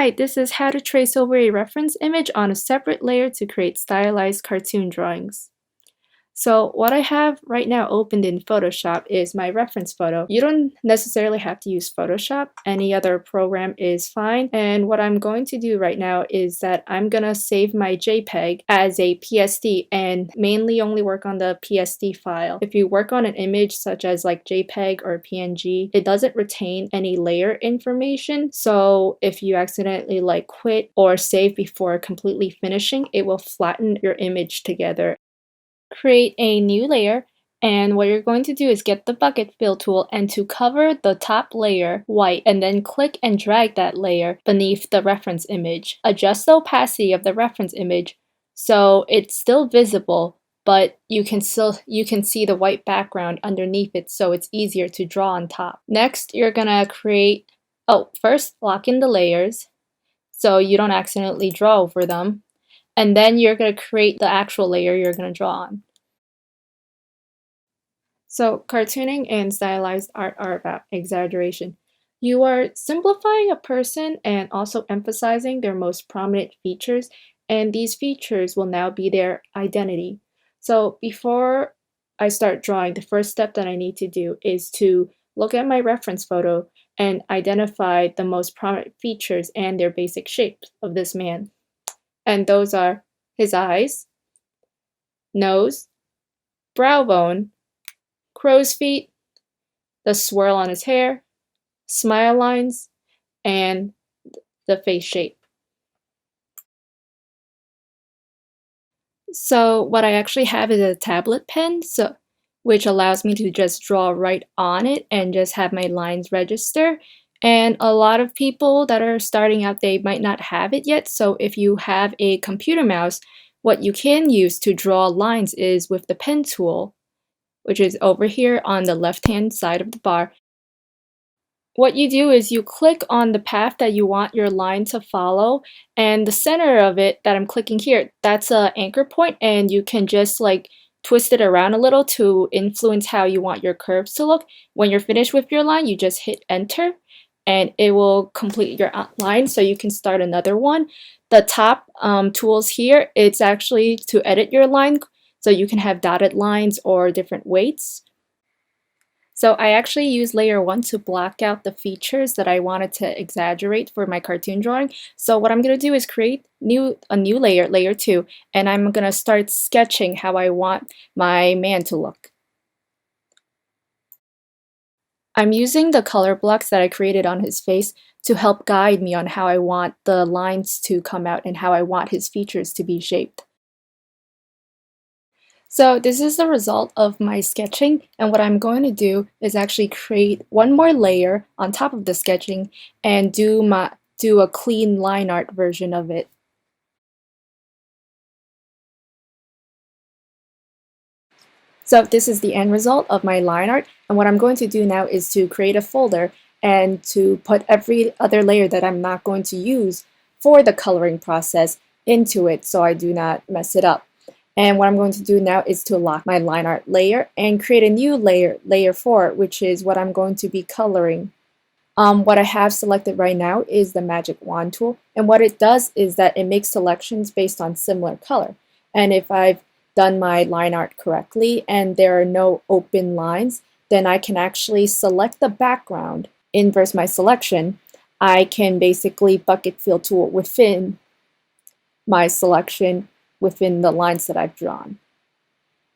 Hi, this is how to trace over a reference image on a separate layer to create stylized cartoon drawings. So what I have right now opened in Photoshop is my reference photo. You don't necessarily have to use Photoshop. Any other program is fine. And what I'm going to do right now is that I'm going to save my JPEG as a PSD and mainly only work on the PSD file. If you work on an image such as like JPEG or PNG, it doesn't retain any layer information. So if you accidentally like quit or save before completely finishing, it will flatten your image together. Create a new layer, and what you're going to do is get the bucket fill tool and to cover the top layer white, and then click and drag that layer beneath the reference image. Adjust the opacity of the reference image so it's still visible, but you can see the white background underneath it, so it's easier to draw on top. Next, you're gonna first lock in the layers so you don't accidentally draw over them. And then you're going to create the actual layer you're going to draw on. So cartooning and stylized art are about exaggeration. You are simplifying a person and also emphasizing their most prominent features, and these features will now be their identity. So before I start drawing, the first step that I need to do is to look at my reference photo and identify the most prominent features and their basic shapes of this man. And those are his eyes, nose, brow bone, crow's feet, the swirl on his hair, smile lines, and the face shape. So what I actually have is a tablet pen, which allows me to just draw right on it and just have my lines register. And a lot of people that are starting out, they might not have it yet. So if you have a computer mouse, what you can use to draw lines is with the pen tool, which is over here on the left-hand side of the bar. What you do is you click on the path that you want your line to follow, and the center of it that I'm clicking here, that's an anchor point, and you can just like twist it around a little to influence how you want your curves to look. When you're finished with your line, you just hit enter and it will complete your outline, so you can start another one. The top tools here, it's actually to edit your line, so you can have dotted lines or different weights. So I actually use layer 1 to block out the features that I wanted to exaggerate for my cartoon drawing. So what I'm going to do is create a new layer, layer 2, and I'm going to start sketching how I want my man to look. I'm using the color blocks that I created on his face to help guide me on how I want the lines to come out and how I want his features to be shaped. So this is the result of my sketching, and what I'm going to do is actually create one more layer on top of the sketching and do a clean line art version of it. So this is the end result of my line art, and what I'm going to do now is to create a folder and to put every other layer that I'm not going to use for the coloring process into it so I do not mess it up. And what I'm going to do now is to lock my line art layer and create a new layer, layer 4, which is what I'm going to be coloring. What I have selected right now is the magic wand tool, and what it does is that it makes selections based on similar color. And if I've done my line art correctly and there are no open lines, then I can actually select the background. Inverse my selection, I can basically bucket fill tool within my selection within the lines that I've drawn.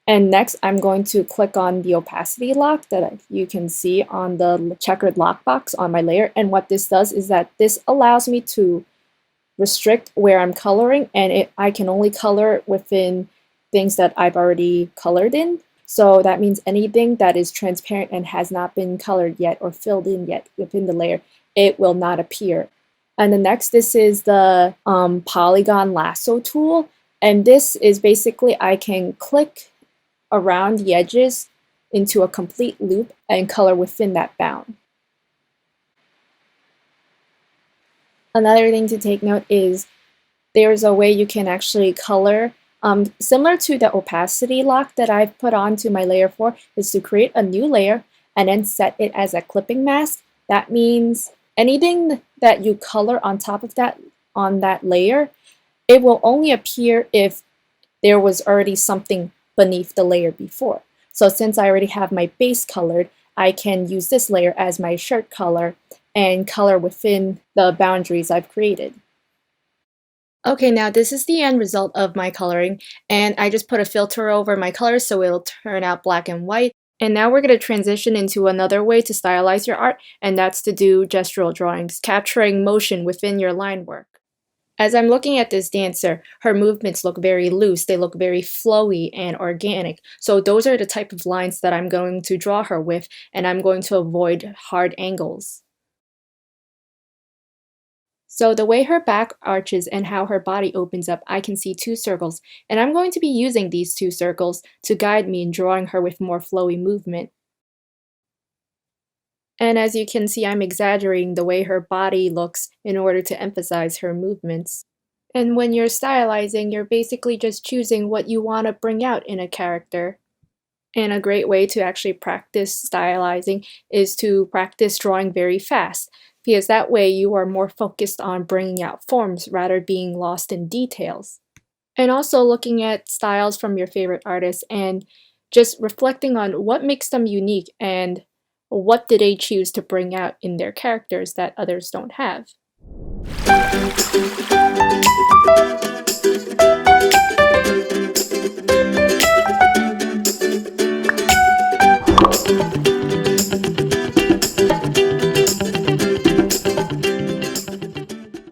And next, I'm going to click on the opacity lock that you can see on the checkered lockbox on my layer. And what this does is that this allows me to restrict where I'm coloring, and I can only color within things that I've already colored in. So that means anything that is transparent and has not been colored yet or filled in yet within the layer, it will not appear. And the next, this is the polygon lasso tool. And this is basically, I can click around the edges into a complete loop and color within that bound. Another thing to take note is there's a way you can actually color, similar to the opacity lock that I've put onto my layer 4, is to create a new layer and then set it as a clipping mask. That means anything that you color on top of that on that layer, it will only appear if there was already something beneath the layer before. So since I already have my base colored, I can use this layer as my shirt color and color within the boundaries I've created. Okay, now this is the end result of my coloring, and I just put a filter over my colors so it'll turn out black and white. And now we're going to transition into another way to stylize your art, and that's to do gestural drawings, capturing motion within your line work. As I'm looking at this dancer, her movements look very loose, they look very flowy and organic. So those are the type of lines that I'm going to draw her with, and I'm going to avoid hard angles. So the way her back arches and how her body opens up, I can see two circles, and I'm going to be using these two circles to guide me in drawing her with more flowy movement. And as you can see, I'm exaggerating the way her body looks in order to emphasize her movements. And when you're stylizing, you're basically just choosing what you want to bring out in a character. And a great way to actually practice stylizing is to practice drawing very fast, because that way you are more focused on bringing out forms rather being lost in details. And also looking at styles from your favorite artists and just reflecting on what makes them unique and what did they choose to bring out in their characters that others don't have.